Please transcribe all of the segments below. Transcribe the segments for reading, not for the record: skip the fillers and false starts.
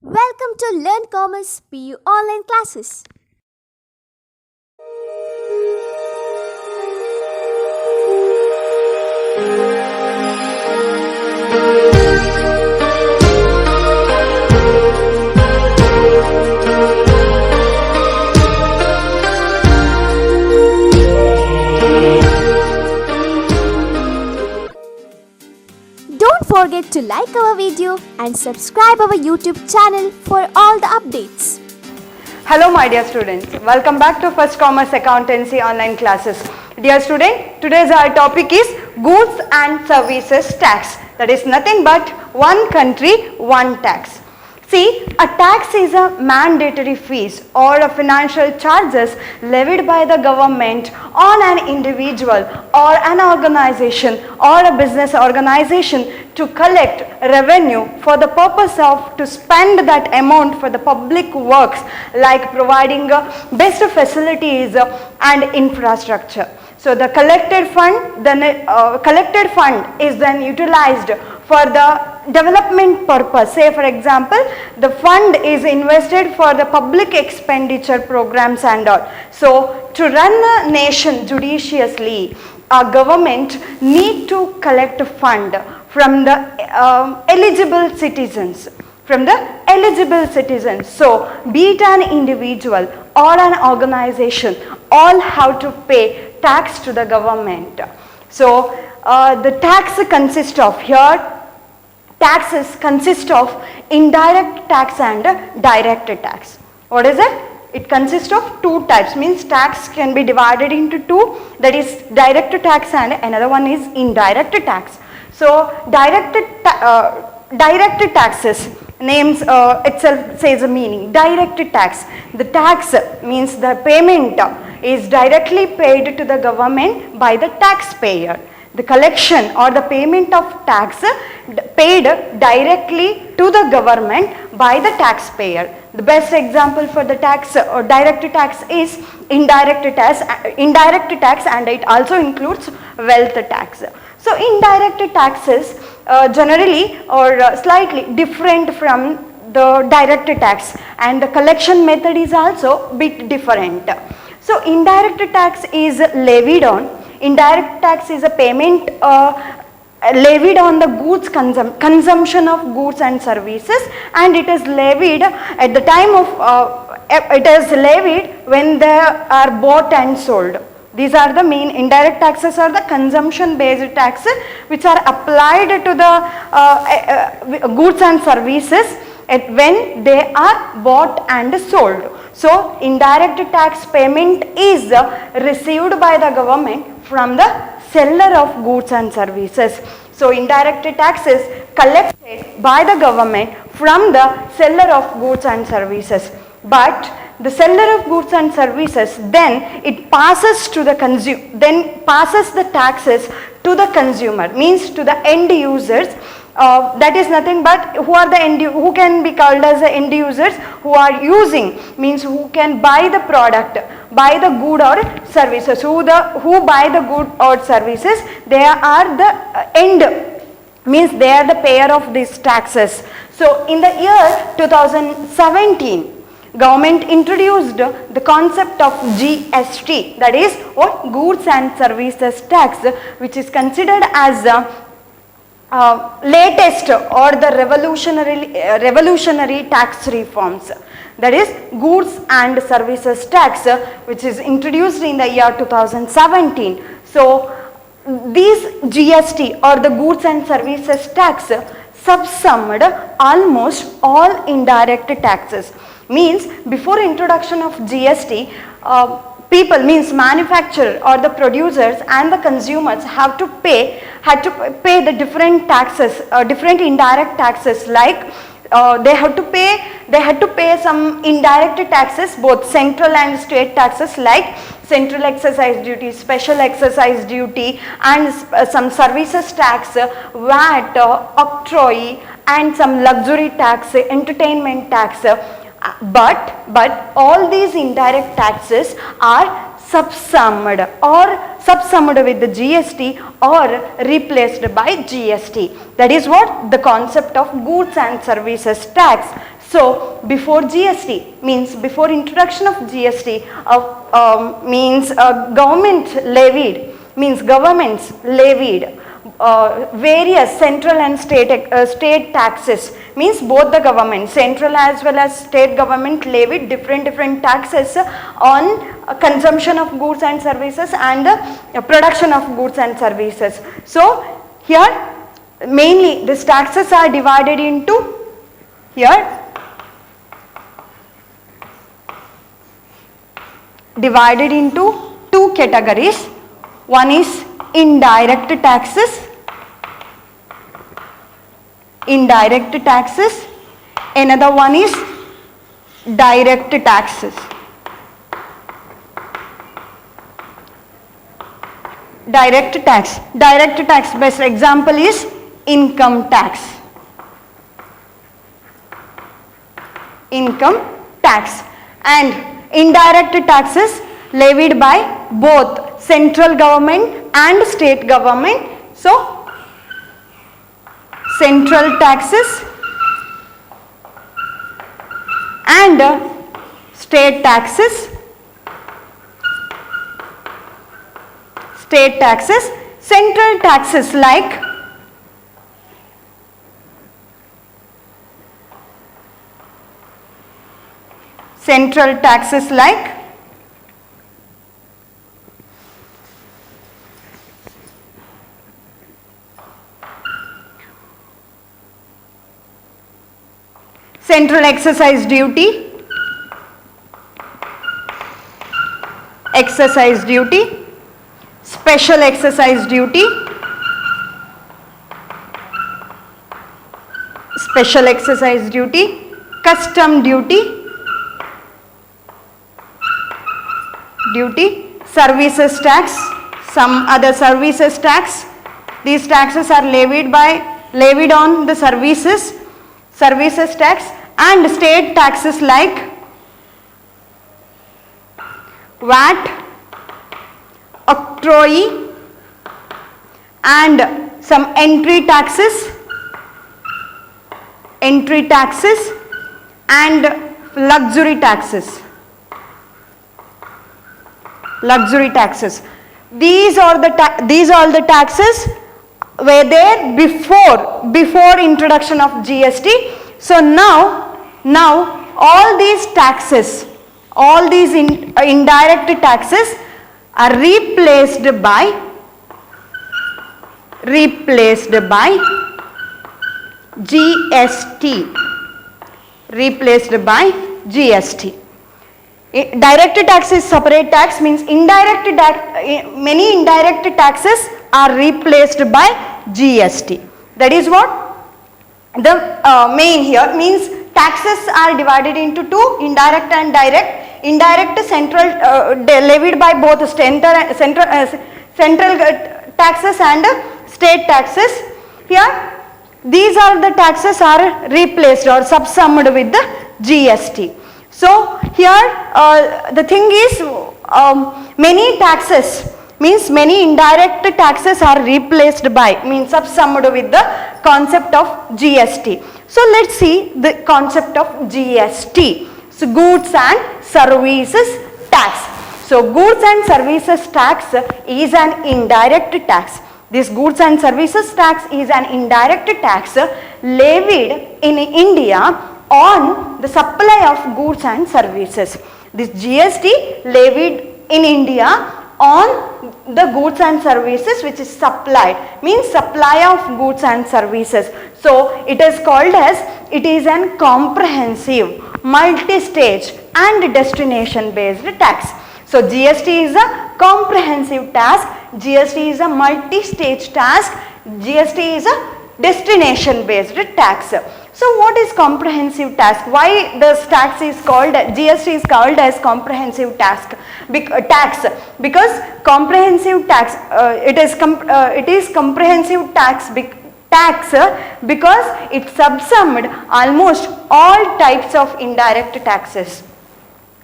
Welcome to Learn Commerce PU online classes. Don't forget to like our video and subscribe our YouTube channel for all the updates. Hello my dear students, welcome back to First Commerce Accountancy online classes. Dear student, today's our topic is Goods and Services Tax. That is nothing but one country, one tax. See, a tax is a mandatory fees or a financial charges levied by the government on an individual or an organization or a business organization to collect revenue for the purpose of to spend that amount for the public works like providing best facilities and infrastructure. So the collected fund is then utilized for the development purpose. Say for example, the fund is invested for the public expenditure programs and all. So to run the nation judiciously, a government need to collect a fund from the eligible citizens. So be it an individual or an organization, all have to pay tax to the government. So the tax consists of taxes consist of indirect tax and direct tax. What is it? It consists of two types, means tax can be divided into two, that is direct tax and another one is indirect tax. So direct taxes, names itself says a meaning. Direct tax, the tax means the payment is directly paid to the government by the taxpayer. The collection or the payment of tax paid directly to the government by the taxpayer. The best example for the tax or direct tax is indirect tax, and it also includes wealth tax. So indirect taxes generally or slightly different from the direct tax, and the collection method is also bit different. So indirect tax is levied on. Indirect tax is a payment levied on the goods consumption of goods and services, and it is levied at the time of it is levied when they are bought and sold. These are the main indirect taxes, are the consumption based taxes which are applied to the goods and services when they are bought and sold. So indirect tax payment is received by the government from the seller of goods and services. So indirect tax is collected by the government from the seller of goods and services. But the seller of goods and services then it passes to the passes the taxes to the consumer, means to the end users. That is nothing but who can be called as the end users, who are using, means who can buy the product, buy the good or services. Who buy the good or services, they are the end, means they are the payer of these taxes. So in the year 2017, government introduced the concept of GST, that is what Goods and Services Tax, which is considered as latest or the revolutionary tax reforms, that is Goods and Services Tax, which is introduced in the year 2017. So these GST or the Goods and Services Tax subsumed almost all indirect taxes. Means before introduction of GST, people, means manufacturer or the producers and the consumers had to pay the different taxes, different indirect taxes, like they had to pay some indirect taxes, both central and state taxes, like central excise duty, special excise duty, and some services tax, VAT, octroi, and some luxury tax, entertainment tax. But all these indirect taxes are subsumed with the GST or replaced by GST. That is what the concept of goods and services tax. So before GST, means before introduction of GST, means governments levied various central and state taxes, means both the government, central as well as state government levied different taxes on consumption of goods and services and production of goods and services. So here mainly these taxes are divided into two categories. One is indirect taxes, another one is direct taxes. Direct tax, best example is income tax. And indirect taxes levied by both central government and state government. So central taxes and state taxes. Central taxes like central excise duty, special excise duty, custom duty, services tax, some other services tax. These taxes are levied on the services tax, and state taxes like VAT, octroi, and some entry taxes and luxury taxes. These are the taxes were there before introduction of GST. So now all these taxes, all these indirect taxes are replaced by GST. Direct tax is separate tax, means many indirect taxes are replaced by GST. That is what the main here means. Taxes are divided into two, indirect and direct. Indirect central levied by both central taxes and state taxes. Here these are the taxes are replaced or subsumed with the GST. So here the thing is many taxes, means many indirect taxes are replaced by, means subsumed with the concept of GST. So let's see the concept of GST. So goods and services tax. So goods and services tax is an indirect tax. This goods and services tax is an indirect tax levied in India on the supply of goods and services. This GST levied in India on the goods and services which is supplied, means supply of goods and services. So it is called as, it is an comprehensive, multi-stage and destination based tax. So GST is a comprehensive tax, GST is a multi-stage tax, GST is a destination based tax. So what is comprehensive tax? Why this tax is called, GST is called as comprehensive tax? Because comprehensive tax, it is comprehensive tax because it subsumed almost all types of indirect taxes.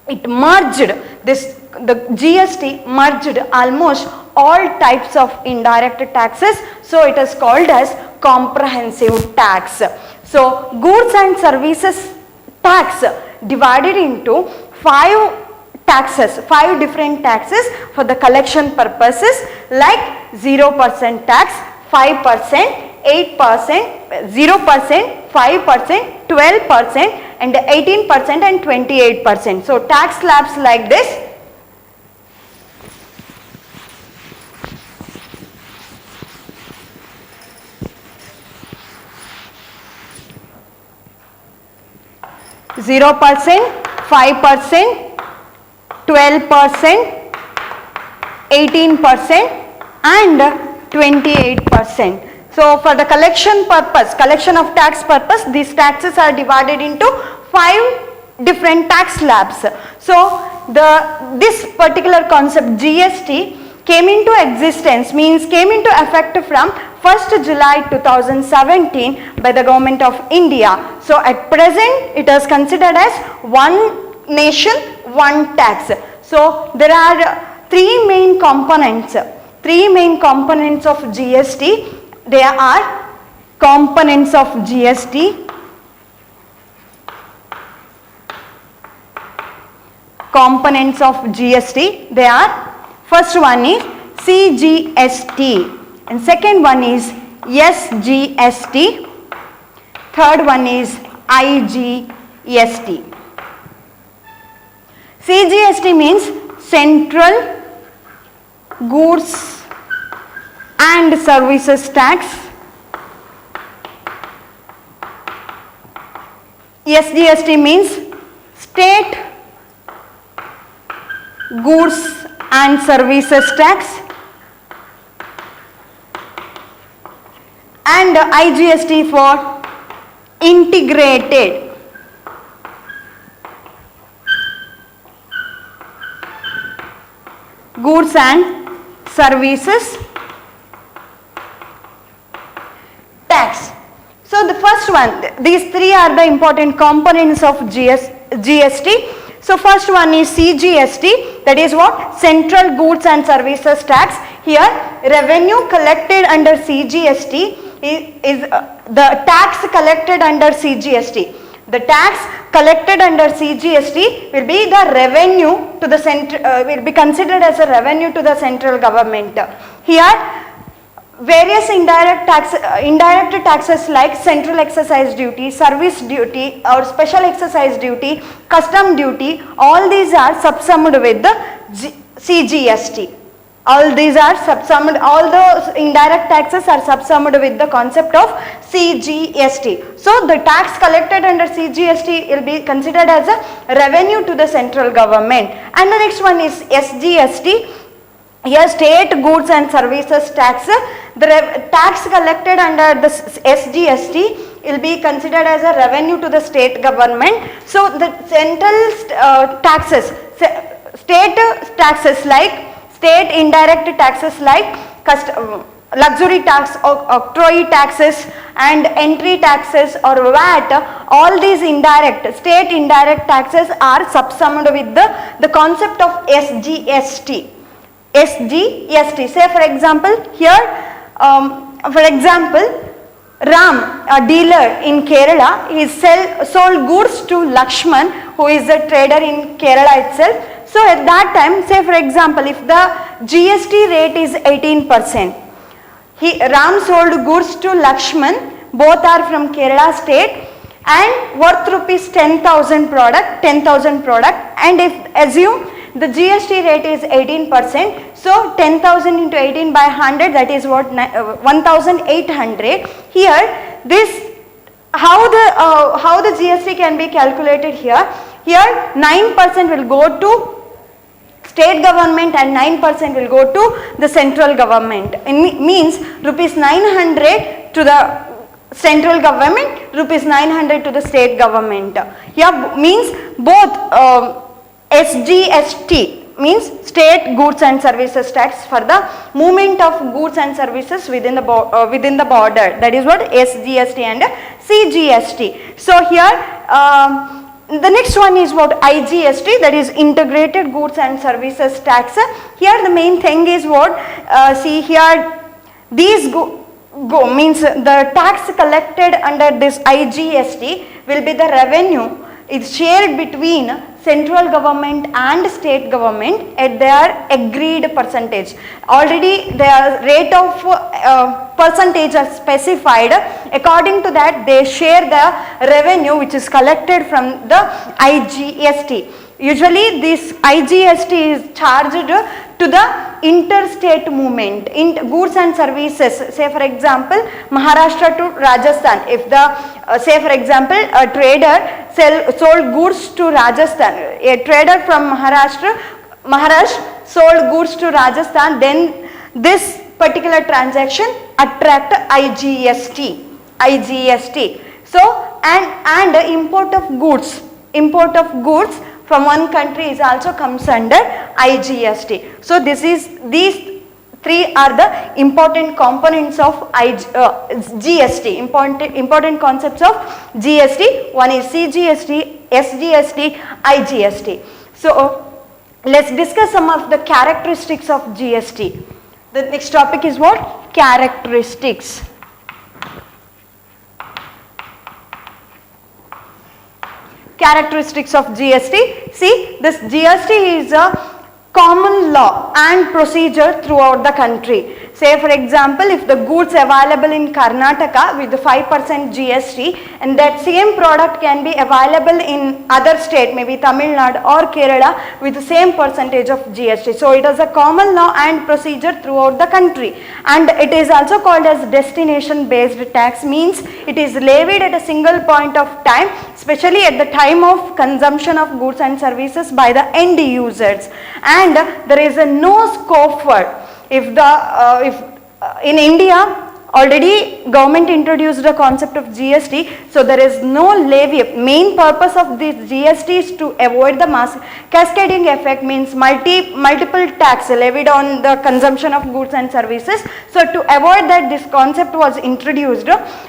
It merged the GST merged almost all types of indirect taxes, so it is called as comprehensive tax. So goods and services tax divided into 5 different taxes for the collection purposes, like 0% tax, 5%, 8%, 0%, 5%, 12% and 18% and 28%. So tax slabs like this. Zero percent, 5%, 12%, 18% and 28%. So for the collection of tax purpose, these taxes are divided into 5 different tax slabs. So this particular concept GST came into existence, means came into effect from 1st July 2017 by the government of India. So at present it is considered as one nation, one tax. So there are three main components of GST. They are components of GST, they are, first one is CGST and second one is SGST, third one is IGST. CGST means Central Goods and Services Tax. SGST means State Goods and Services Tax, and IGST for Integrated Goods and Services Tax. So the first one, these three are the important components of GST. So first one is CGST, that is what? Central Goods and Services Tax. Here revenue collected under CGST is the tax collected under CGST. The tax collected under CGST will be the revenue to the will be considered as a revenue to the central government. Here various indirect taxes like central excise duty, service duty or special excise duty, custom duty, all these are subsumed with the CGST. All these are subsumed, all those indirect taxes are subsumed with the concept of CGST. So the tax collected under CGST will be considered as a revenue to the central government. And the next one is SGST. Here State Goods and Services Tax. The tax collected under the SGST will be considered as a revenue to the state government. So the central taxes, state taxes like state indirect taxes like luxury tax, octroi taxes and entry taxes or VAT, all these state indirect taxes are subsumed with the concept of SGST. SGST. Say for example, here Ram, a dealer in Kerala, he sold goods to Lakshman, who is a trader in Kerala itself. So at that time, say for example, if the GST rate is 18%, Ram sold goods to Lakshman, both are from Kerala state and worth rupees 10,000 product, and if assume the GST rate is 18%, so 10,000 into 18 by 100, that is what 1,800. Here this how the GST can be calculated here. Here 9% will go to state government and 9% will go to the central government. It means rupees 900 to the central government, rupees 900 to the state government. Here means both SGST means State Goods and Services Tax for the movement of goods and services within the border. That is what SGST and CGST. So here the next one is what IGST, that is Integrated Goods and Services Tax. Here the main thing is what, see here these means the tax collected under this IGST will be the revenue is shared between central government and state government at their agreed percentage. Already their rate of percentage are specified. According to that, they share the revenue which is collected from the IGST. Usually this IGST is charged to the interstate movement in goods and services. Say for example, Maharashtra to Rajasthan. If the say for example, a trader sold goods to Rajasthan, a trader from Maharashtra sold goods to Rajasthan, then this particular transaction attract IGST. So and import of goods from one country is also comes under IGST. So these three are the important components of GST, important concepts of GST. One is CGST, SGST, IGST. So let's discuss some of the characteristics of GST. The next topic is what? Characteristics. Characteristics of GST. See, this GST is a common law and procedure throughout the country. Say for example, if the goods available in Karnataka with the 5% GST, and that same product can be available in other state, maybe Tamil Nadu or Kerala, with the same percentage of GST. So it is a common law and procedure throughout the country, and it is also called as destination based tax. Means it is levied at a single point of time, especially at the time of consumption of goods and services by the end users, and there is a no scope for if in India already government introduced the concept of GST, so there is no levy. Main purpose of this GST is to avoid the mass cascading effect, means multiple tax levied on the consumption of goods and services. So to avoid that, this concept was introduced.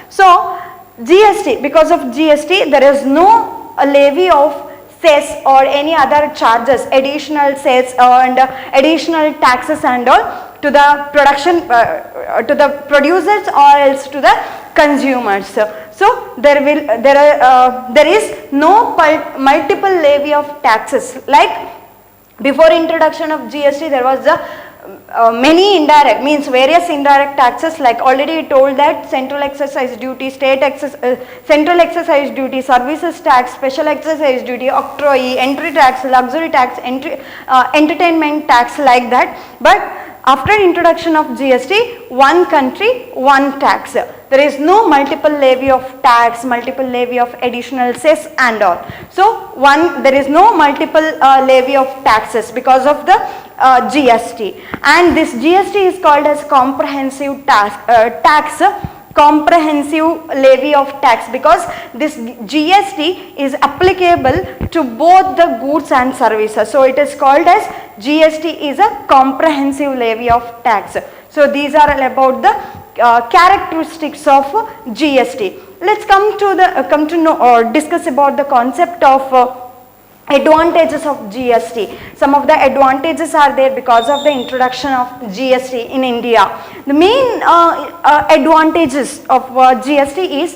So GST, because of GST there is no levy of cess or any other charges, additional cess and additional taxes and all to the production, to the producers or else to the consumers. So there is no multiple levy of taxes. Like before introduction of GST, there was many indirect, means various indirect taxes, like already told that central excise duty, central excise duty, services tax, special excise duty, octroi, entry tax, luxury tax, entertainment tax, like that. But after introduction of GST, one country, one tax. There is no multiple levy of tax, multiple levy of additional cess and all. So there is no multiple levy of taxes because of the GST. And this GST is called as comprehensive tax, comprehensive levy of tax, because this GST is applicable to both the goods and services. So it is called as GST is a comprehensive levy of tax. So these are about the characteristics of GST. Let's come to know or discuss about the concept of advantages of GST. Some of the advantages are there because of the introduction of GST in India. The main advantages of GST is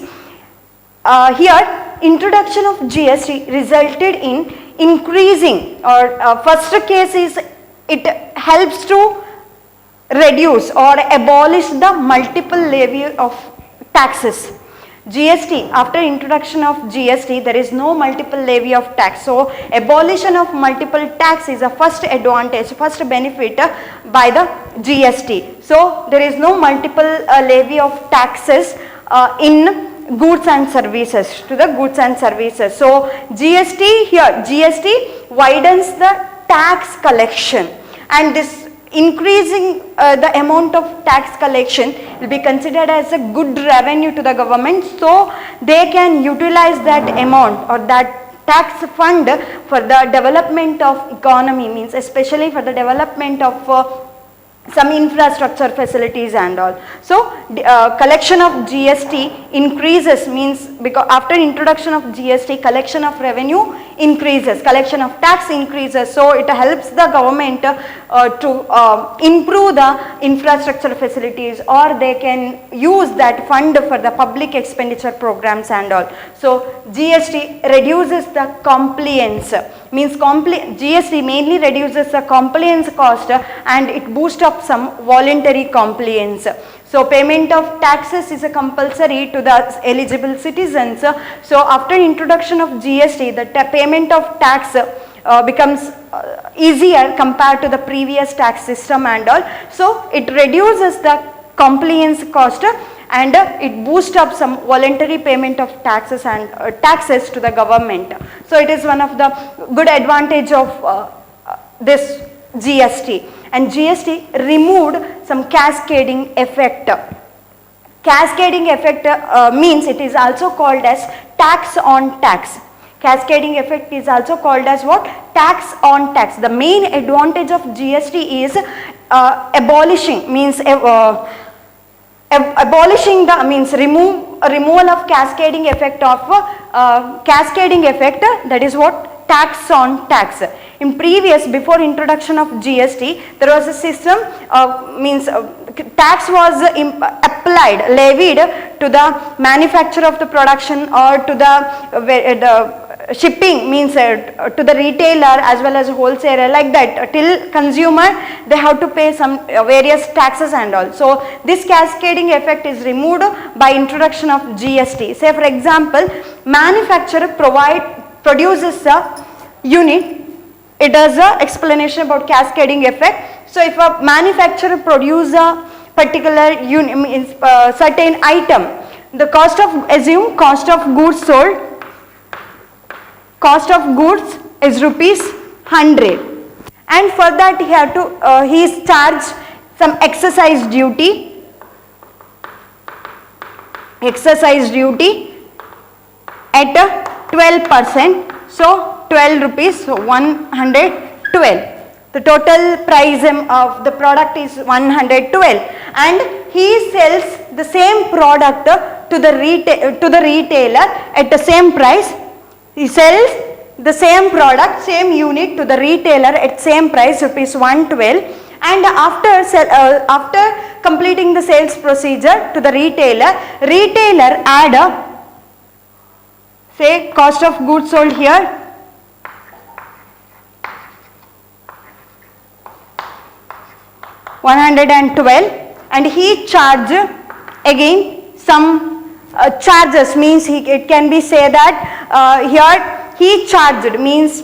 here introduction of GST resulted in increasing, or first case is it helps to reduce or abolish the multiple levy of taxes. GST, after introduction of GST, there is no multiple levy of tax. So abolition of multiple tax is a first advantage, first benefit by the GST. So there is no multiple levy of taxes in goods and services, to the goods and services. So GST here, GST widens the tax collection, and this increasing the amount of tax collection will be considered as a good revenue to the government, so they can utilize that amount or that tax fund for the development of economy, means especially for the development of some infrastructure facilities and all. So collection of GST increases, means because after introduction of GST, collection of revenue increases, collection of tax increases, so it helps the government to improve the infrastructure facilities, or they can use that fund for the public expenditure programs and all. So GST reduces the compliance, means GST mainly reduces the compliance cost and it boosts up some voluntary compliance. So payment of taxes is a compulsory to the eligible citizens. So after introduction of GST, the payment of tax becomes easier compared to the previous tax system and all. So it reduces the compliance cost and it boosts up some voluntary payment of taxes and taxes to the government. So it is one of the good advantage of this GST. And GST removed some cascading effect. Cascading effect means it is also called as tax on tax. Cascading effect is also called as what? Tax on tax. The main advantage of GST is abolishing, means abolishing the means removal of cascading effect of that is what? Tax on tax. In previous, before introduction of GST, there was a system tax was applied, levied to the manufacturer of the production or to the shipping, means to the retailer as well as wholesaler, like that till consumer they have to pay some various taxes and all. So this cascading effect is removed by introduction of GST. Say for example, manufacturer produces a unit. It does a explanation about cascading effect. So if a manufacturer produces a particular unit, means certain item, the cost of goods sold, cost of goods is rupees 100, and for that he have to he is charged some excise duty at 12%. So 12 rupees, so 112. The total price of the product is 112, and he sells the same product to the retailer at the same price. He sells the same product, same unit to the retailer at same price, rupees 112, and after completing the sales procedure to the retailer add a, say, cost of goods sold here, $112, and he charge again some charges, means it can be say that here he charged, means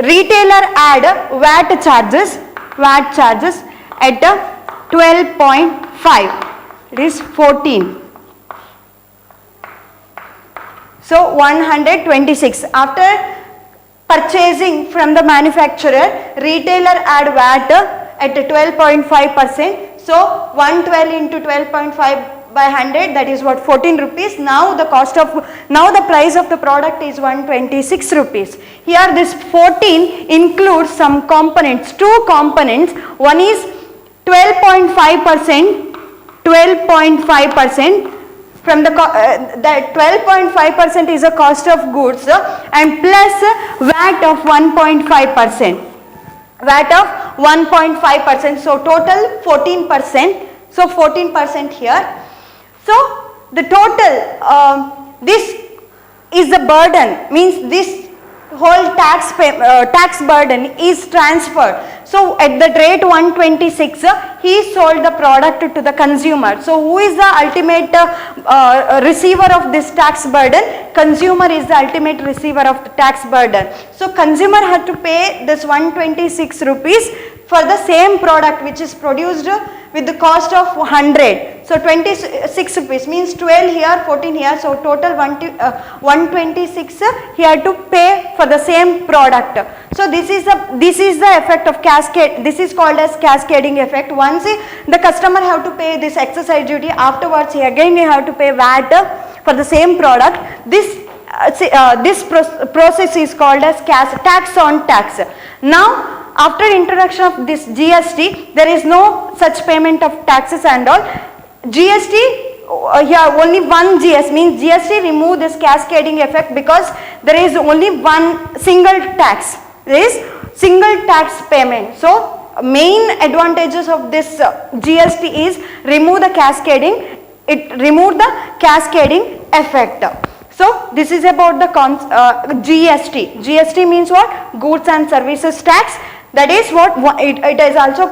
retailer add VAT charges at 12.5, it is 14. So 126. After purchasing from the manufacturer, retailer add VAT at 12.5%. So 112 into 12.5 by 100, that is what, 14 rupees. Now the price of the product is 126 rupees. Here this 14 includes some components, two components. One is 12.5%, from the that 12.5% is a cost of goods and plus VAT of 1.5%. VAT of 1.5%, so total 14%, so 14% here. So the total, this is the burden, means this whole tax burden is transferred. So at the rate 126, he sold the product to the consumer. So who is the ultimate receiver of this tax burden? Consumer is the ultimate receiver of the tax burden. So consumer had to pay this 126 rupees for the same product which is produced with the cost of 100. So 26 rupees means 12 here, 14 here. So total 126 he had to pay for the same product. So this is the effect of cascade. This is called as cascading effect. Once the customer have to pay this excise duty, afterwards he have to pay VAT for the same product. This process is called as tax on tax. Now after introduction of this GST, there is no such payment of taxes and all. GST here only one GST means GST remove this cascading effect because there is only one single tax. There is single tax payment. So main advantages of this GST is remove the cascading. It remove the cascading effect. So this is about the GST. GST means what? Goods and services tax. That is what it is also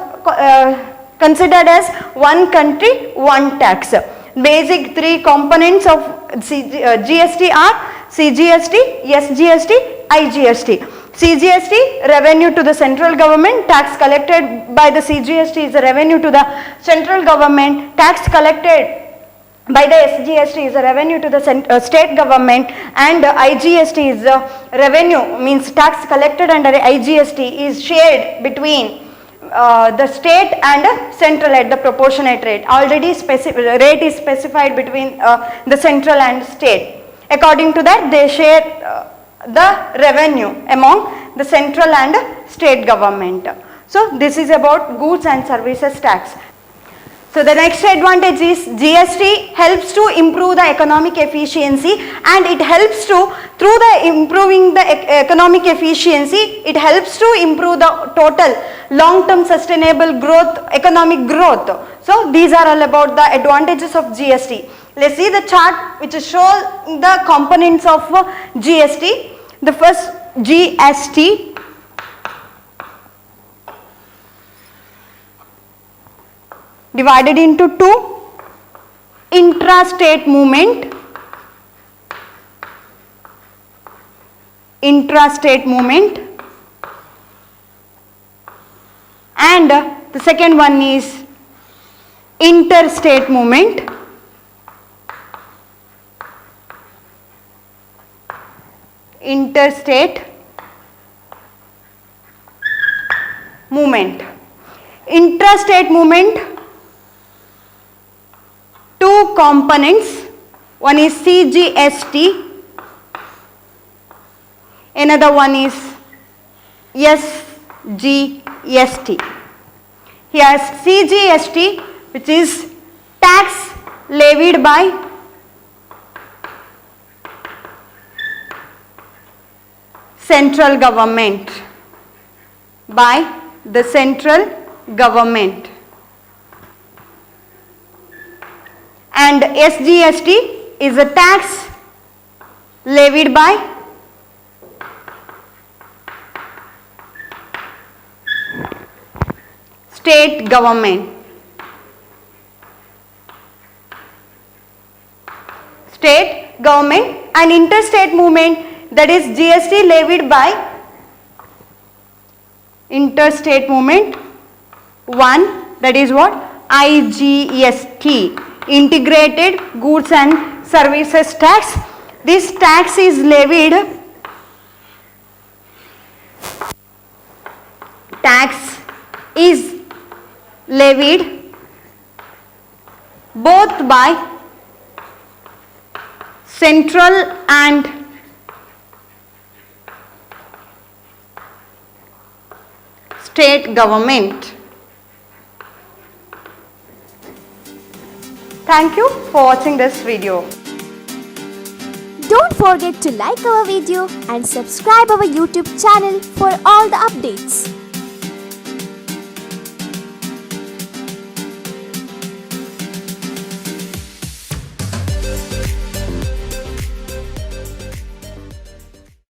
considered as one country, one tax. Basic three components of GST are CGST, SGST, IGST. CGST, revenue to the central government, tax collected by the CGST is the revenue to the central government, tax collected by the SGST is the revenue to the state government, and IGST is the revenue, means tax collected under IGST is shared between the state and central at the proportionate rate. Already rate is specified between the central and state. According to that, they share the revenue among the central and state government. So this is about goods and services tax. So the next advantage is GST helps to improve the economic efficiency, and it helps to, through the improving the economic efficiency, it helps to improve the total long-term sustainable growth, economic growth. So these are all about the advantages of GST. Let's see the chart which shows the components of GST. The first GST divided into two: intrastate movement, and the second one is interstate movement. Interstate movement. Intrastate movement, two components, one is CGST, another one is SGST. Here CGST, which is tax levied by central government, and SGST is a tax levied by state government. And interstate movement, that is GST levied by interstate movement one, that is what? IGST, integrated goods and services tax. This tax is levied both by central and state government. Thank you for watching this video. Don't forget to like our video and subscribe our YouTube channel for all the updates.